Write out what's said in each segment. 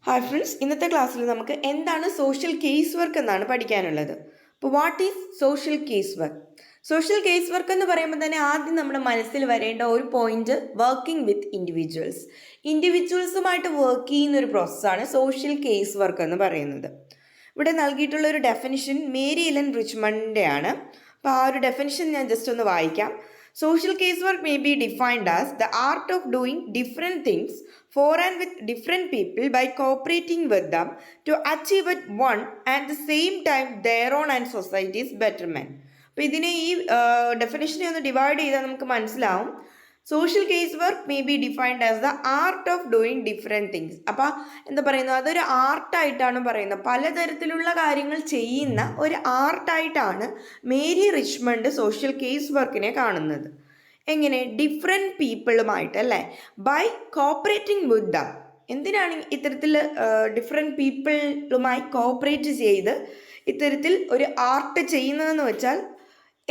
Hi friends, ഇന്നത്തെ ക്ലാസ്സിൽ നമുക്ക് എന്താണ് സോഷ്യൽ കേസ് വർക്ക് എന്നാണ് പഠിക്കാനുള്ളത്. അപ്പോൾ what is social case work? Social case work എന്ന് പറയുമ്പോൾ തന്നെ ആദ്യം നമ്മുടെ മനസ്സിൽ വരേണ്ട ഒരു പോയിന്റ് വർക്കിംഗ് വിത്ത് ഇൻഡിവിജ്വൽസുമായിട്ട് വർക്ക് ചെയ്യുന്ന ഒരു പ്രോസസ്സാണ് സോഷ്യൽ കേസ് വർക്ക് എന്ന് പറയുന്നത്. ഇവിടെ നൽകിയിട്ടുള്ള ഒരു ഡെഫിനിഷൻ മേരി എലൻ റിച്ച്മണ്ടിൻ്റെ ആണ്. അപ്പോൾ ആ ഒരു ഡെഫിനിഷൻ ഞാൻ ജസ്റ്റ് ഒന്ന് വായിക്കാം. Social casework may be defined as the art of doing different things for and with different people by cooperating with them to achieve at one and the same time their own and society's betterment. അപ്പോൾ ഇതിനെ ഈ ഡെഫിനേഷനെ ഒന്ന് divide ചെയ്താൽ നമുക്ക് മനസ്സിലാവും. Social case work may be defined as the art of doing different things. അപ്പോൾ എന്താ പറയുന്നത്, അതൊരു ആർട്ടായിട്ടാണ് പറയുന്നത്. പലതരത്തിലുള്ള കാര്യങ്ങൾ ചെയ്യുന്ന ഒരു ആർട്ടായിട്ടാണ് മേരി റിച്ച്മണ്ട് സോഷ്യൽ കേസ് വർക്കിനെ കാണുന്നത്. എങ്ങനെ? ഡിഫറെൻറ്റ് പീപ്പിളുമായിട്ട് അല്ലേ, ബൈ കോപ്പറേറ്റിംഗ് വിത്ത് ദം. എന്തിനാണ് ഇത്തരത്തിൽ ഡിഫറെൻറ്റ് പീപ്പിളുമായി കോപ്പറേറ്റ് ചെയ്ത് ഇത്തരത്തിൽ ഒരു ആർട്ട് ചെയ്യുന്നതെന്ന് വെച്ചാൽ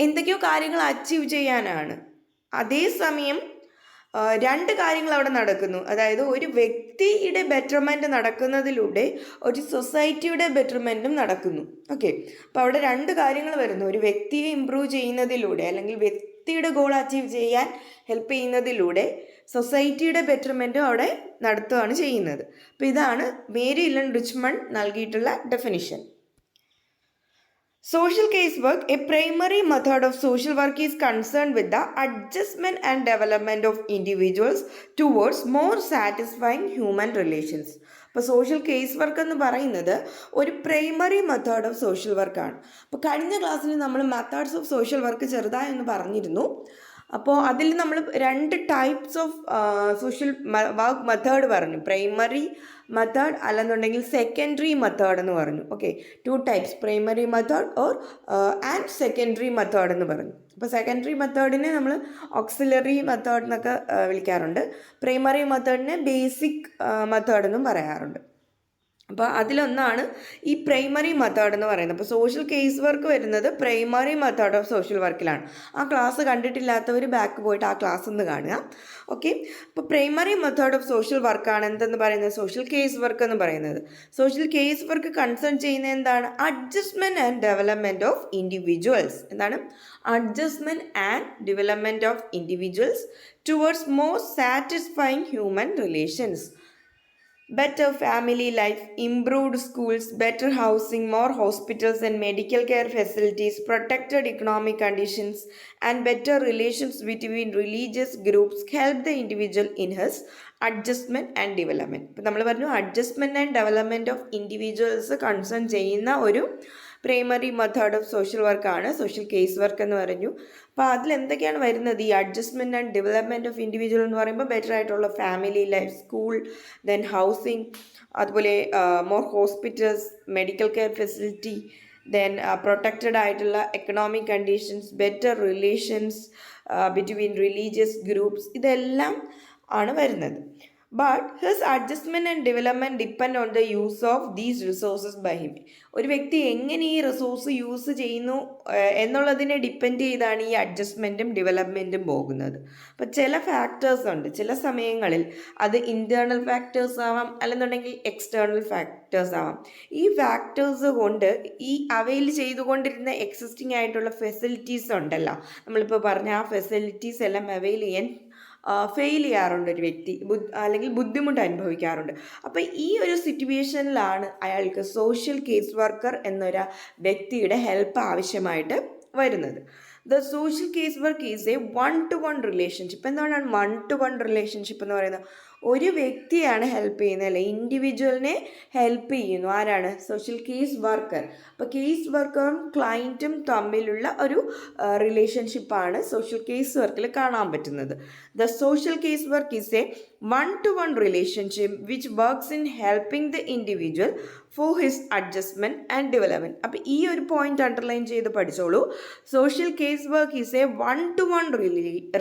എന്തൊക്കെയോ കാര്യങ്ങൾ അച്ചീവ് ചെയ്യാനാണ്. അതേസമയം രണ്ട് കാര്യങ്ങൾ അവിടെ നടക്കുന്നു. അതായത് ഒരു വ്യക്തിയുടെ ബെറ്റർമെൻറ്റ് നടക്കുന്നതിലൂടെ ഒരു സൊസൈറ്റിയുടെ ബെറ്റർമെൻറ്റും നടക്കുന്നു. ഓക്കെ, അപ്പോൾ അവിടെ രണ്ട് കാര്യങ്ങൾ വരുന്നു. ഒരു വ്യക്തിയെ ഇമ്പ്രൂവ് ചെയ്യുന്നതിലൂടെ അല്ലെങ്കിൽ വ്യക്തിയുടെ ഗോൾ അച്ചീവ് ചെയ്യാൻ ഹെൽപ്പ് ചെയ്യുന്നതിലൂടെ സൊസൈറ്റിയുടെ ബെറ്റർമെൻറ്റും അവിടെ നടത്തുകയാണ് ചെയ്യുന്നത്. അപ്പോൾ ഇതാണ് മേരി എലൻ റിച്ച്മണ്ട് നൽകിയിട്ടുള്ള definition. Social casework, a primary method of social work, is concerned with the adjustment and development of individuals towards more satisfying human relations. അപ്പോൾ സോഷ്യൽ കേസ് വർക്ക് എന്ന് പറയുന്നത് ഒരു പ്രൈമറി മെത്തേഡ് ഓഫ് സോഷ്യൽ വർക്കാണ്. അപ്പോൾ കഴിഞ്ഞ ക്ലാസ്സിൽ നമ്മൾ മെത്തേഡ്സ് ഓഫ് സോഷ്യൽ വർക്ക് ചെറുതായി എന്ന് പറഞ്ഞിരുന്നു. അപ്പോൾ അതിൽ നമ്മൾ രണ്ട് types of social work method പറഞ്ഞു. പ്രൈമറി മെത്തേഡ് അല്ലെന്നുണ്ടെങ്കിൽ സെക്കൻഡറി മെത്തേഡ് എന്ന് പറഞ്ഞു. Okay, two types, primary method or and secondary method എന്ന് പറഞ്ഞു. അപ്പോൾ സെക്കൻഡറി മെത്തേഡിനെ നമ്മൾ ഓക്സിലറി മെത്തേഡ് എന്നൊക്കെ വിളിക്കാറുണ്ട്. പ്രൈമറി മെത്തേഡിനെ ബേസിക് മെത്തേഡ് എന്നും പറയാറുണ്ട്. അപ്പോൾ അതിലൊന്നാണ് ഈ പ്രൈമറി മെത്തേഡ് എന്ന് പറയുന്നത്. അപ്പോൾ സോഷ്യൽ കേസ് വർക്ക് വരുന്നത് പ്രൈമറി മെത്തേഡ് ഓഫ് സോഷ്യൽ വർക്കിലാണ്. ആ ക്ലാസ് കണ്ടിട്ടില്ലാത്തവർ ബാക്ക് പോയിട്ട് ആ ക്ലാസ് ഒന്ന് കാണുക. ഓക്കെ, അപ്പോൾ പ്രൈമറി മെത്തേഡ് ഓഫ് സോഷ്യൽ വർക്കാണ് എന്തെന്ന് പറയുന്നത്, സോഷ്യൽ കേസ് വർക്ക് എന്ന് പറയുന്നത്. സോഷ്യൽ കേസ് വർക്ക് കൺസേൺ ചെയ്യുന്ന എന്താണ്? Adjustment and development of individuals. എന്താണ്? Adjustment and development of individuals towards more satisfying human relations. Better family life, improved schools, better housing, more hospitals and medical care facilities, protected economic conditions, and better relations between religious groups help the individual in his adjustment and development. ഇപ്പോൾ നമ്മൾ പറഞ്ഞു adjustment and development of individuals concern ചെയ്യുന്ന ഒരു primary method of social വർക്കാണ് social case work എന്ന് പറഞ്ഞു. അപ്പോൾ അതിലെന്തൊക്കെയാണ് വരുന്നത്? ഈ adjustment and development of individual എന്ന് പറയുമ്പോൾ ബെറ്റർ ആയിട്ടുള്ള family life, school, then housing, അതുപോലെ more hospitals, medical care facility, then protected ആയിട്ടുള്ള economic conditions, better relations between religious groups, ഇതെല്ലാം ആണ് വരുന്നത്. But his adjustment and development depend on the use of these resources by him. ഒരു വ്യക്തി എങ്ങനെ ഈ resource use ചെയ്യുന്നു എന്നുള്ളതിനെ ഡിപ്പെൻഡ് ചെയ്താണ് ഈ അഡ്ജസ്റ്റ്മെൻറ്റും ഡെവലപ്മെൻറ്റും പോകുന്നത്. അപ്പോൾ ചില ഫാക്ടേഴ്സ് ഉണ്ട്, ചില സമയങ്ങളിൽ അത് ഇൻറ്റേർണൽ ഫാക്ടേഴ്സ് ആവാം, അല്ലെന്നുണ്ടെങ്കിൽ എക്സ്റ്റേർണൽ ഫാക്ടേഴ്സ് ആവാം. ഈ ഫാക്ടേഴ്സ് കൊണ്ട് ഈ അവയിൽ ചെയ്തുകൊണ്ടിരുന്ന എക്സിസ്റ്റിംഗ് ആയിട്ടുള്ള ഫെസിലിറ്റീസ് ഉണ്ടല്ലോ, നമ്മളിപ്പോൾ പറഞ്ഞ ആ ഫെസിലിറ്റീസ് എല്ലാം അവെയിൽ ചെയ്യാൻ ഫെയിൽ ചെയ്യാറുണ്ട് ഒരു വ്യക്തി, അല്ലെങ്കിൽ ബുദ്ധിമുട്ട് അനുഭവിക്കാറുണ്ട്. അപ്പോൾ ഈ ഒരു സിറ്റുവേഷനിലാണ് അയാൾക്ക് സോഷ്യൽ കേസ് വർക്കർ എന്നൊരു വ്യക്തിയുടെ ഹെൽപ്പ് ആവശ്യമായിട്ട് വരുന്നത്. The social case work is a 1-to-1 relationship. എന്തുകൊണ്ടാണ് 1-to-1 റിലേഷൻഷിപ്പ് എന്ന് പറയുന്നത്? ഒരു വ്യക്തിയാണ് ഹെൽപ്പ് ചെയ്യുന്നത്, അല്ലെ, ഇൻഡിവിജ്വലിനെ ഹെൽപ്പ് ചെയ്യുന്നു. ആരാണ്? Social case worker. അപ്പോൾ കേസ് വർക്കറും ക്ലയൻറ്റും തമ്മിലുള്ള ഒരു റിലേഷൻഷിപ്പാണ് സോഷ്യൽ കേസ് വർക്കിൽ കാണാൻ പറ്റുന്നത്. The social case work is a 1-to-1 relationship which works in helping the individual for his adjustment and development. അപ്പോൾ ഈ ഒരു പോയിന്റ് അണ്ടർലൈൻ ചെയ്ത് പഠിച്ചോളൂ. Social case work is a 1-to-1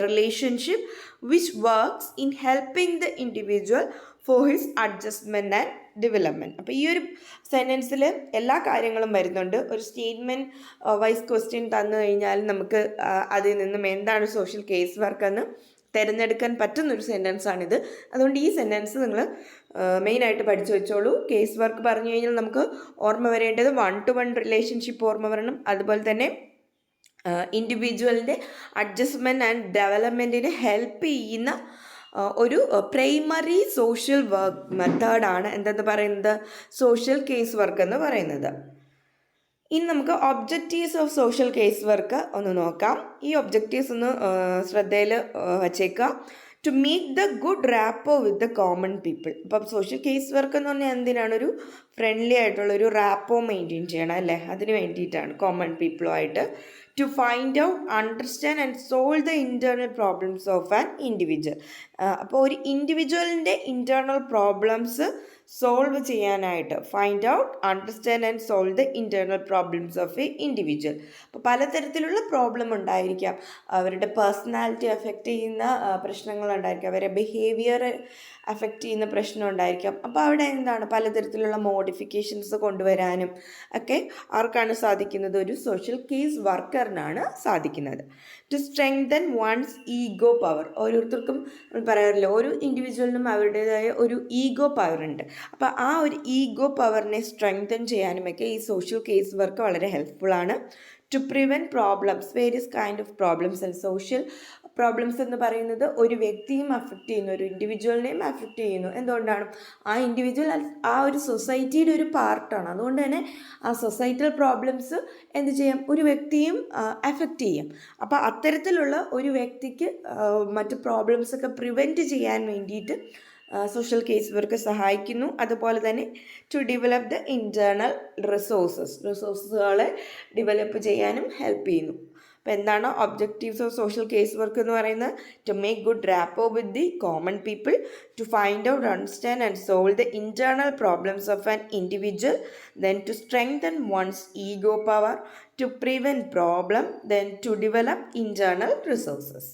relationship which works in helping the individual for his adjustment and development. അപ്പോൾ ഈ ഒരു സെൻറ്റൻസിൽ എല്ലാ കാര്യങ്ങളും വരുന്നുണ്ട്. ഒരു സ്റ്റേറ്റ്മെൻറ്റ് വൈസ് ക്വസ്റ്റ്യൻ തന്നു കഴിഞ്ഞാൽ നമുക്ക് അതിൽ നിന്നും എന്താണ് സോഷ്യൽ കേസ് വർക്ക് എന്ന് തിരഞ്ഞെടുക്കാൻ പറ്റുന്നൊരു സെൻറ്റൻസാണിത്. അതുകൊണ്ട് ഈ സെൻറ്റൻസ് നിങ്ങൾ മെയിനായിട്ട് പഠിച്ചു വെച്ചോളൂ. കേസ് വർക്ക് പറഞ്ഞു കഴിഞ്ഞാൽ നമുക്ക് ഓർമ്മ വരേണ്ടത് 1-to-1 റിലേഷൻഷിപ്പ് ഓർമ്മ വരണം. അതുപോലെ തന്നെ ഇൻഡിവിജ്വലിൻ്റെ അഡ്ജസ്റ്റ്മെൻറ്റ് ആൻഡ് ഡെവലപ്മെൻറ്റിന് ഹെൽപ്പ് ചെയ്യുന്ന ഒരു പ്രൈമറി സോഷ്യൽ വർക്ക് മെത്തേഡാണ് എന്തെന്ന് പറയുന്നത്, സോഷ്യൽ കേസ് വർക്ക് എന്ന് പറയുന്നത്. ഇനി നമുക്ക് objectives of social case work ഒന്ന് നോക്കാം. ഈ ഒബ്ജക്റ്റീവ്സ് ഒന്ന് ശ്രദ്ധയിൽ വച്ചേക്കുക. To make the good rapport with the common people. ഇപ്പം സോഷ്യൽ കേസ് വർക്ക് എന്ന് പറഞ്ഞാൽ എന്തിനാണ്, ഒരു ഫ്രണ്ട്ലി ആയിട്ടുള്ള ഒരു റാപ്പോ മെയിൻറ്റെയിൻ ചെയ്യണം അല്ലേ, അതിന് വേണ്ടിയിട്ടാണ് കോമൺ പീപ്പിളുമായിട്ട്. To find out, understand and solve the internal problems of an individual. അപ്പോൾ ഒരു ഇൻഡിവിജ്വലിൻ്റെ ഇൻറ്റേർണൽ പ്രോബ്ലംസ് സോൾവ് ചെയ്യാനായിട്ട് find out, understand and solve the internal problems of a individual. അപ്പോൾ പലതരത്തിലുള്ള പ്രോബ്ലം ഉണ്ടായിരിക്കാം. അവരുടെ പേഴ്സണാലിറ്റി അഫക്റ്റ് ചെയ്യുന്ന പ്രശ്നങ്ങളുണ്ടായിരിക്കാം, അവരുടെ ബിഹേവിയർ അഫക്റ്റ് ചെയ്യുന്ന പ്രശ്നം ഉണ്ടായിരിക്കാം. അപ്പോൾ അവിടെ എന്താണ്, പലതരത്തിലുള്ള മോഡിഫിക്കേഷൻസ് കൊണ്ടുവരാനും ഒക്കെ ആർക്കാണ് സാധിക്കുന്നത്, ഒരു സോഷ്യൽ കേസ് വർക്കറിനാണ് സാധിക്കുന്നത്. To strengthen one's ego power. ഓരോരുത്തർക്കും പറയാറില്ല, ഓരോ ഇൻഡിവിജ്വലിനും അവരുടേതായ ഒരു ഈഗോ പവർ ഉണ്ട്. അപ്പോൾ ആ ഒരു ഈഗോ പവറിനെ സ്ട്രെങ്തൻ ചെയ്യാനുമൊക്കെ ഈ സോഷ്യൽ കേസ് വർക്ക് വളരെ ഹെൽപ്ഫുള്ളാണ്. To prevent problems, various kind of problems and social problems എന്ന് പറയുന്നത് ഒരു വ്യക്തിയും അഫക്റ്റ് ചെയ്യുന്നു, ഒരു ഇൻഡിവിജ്വലിനെയും അഫക്റ്റ് ചെയ്യുന്നു. എന്തുകൊണ്ടാണ്, ആ ഇൻഡിവിജ്വൽ ആ ഒരു സൊസൈറ്റിയുടെ ഒരു പാർട്ടാണ്. അതുകൊണ്ട് തന്നെ ആ സൊസൈറ്റൽ പ്രോബ്ലംസ് എന്ത് ചെയ്യാം, ഒരു വ്യക്തിയും അഫക്റ്റ് ചെയ്യാം. അപ്പോൾ അത്തരത്തിലുള്ള ഒരു വ്യക്തിക്ക് മറ്റ് പ്രോബ്ലംസൊക്കെ പ്രിവെൻറ്റ് ചെയ്യാൻ വേണ്ടിയിട്ട് സോഷ്യൽ കേസ് വർക്ക് സഹായിക്കുന്നു. അതുപോലെ തന്നെ ടു ഡെവലപ്പ് ദ ഇൻറ്റേർണൽ റിസോഴ്സുകളെ ഡെവലപ്പ് ചെയ്യാനും ഹെൽപ്പ് ചെയ്യുന്നു. അപ്പോൾ എന്താണ് objectives of social case work എന്ന് പറയുന്നത്? To make good rapport with the common people, to find out, understand and solve the internal problems of an individual, then to strengthen one's ego power, to prevent problem, then to develop internal resources.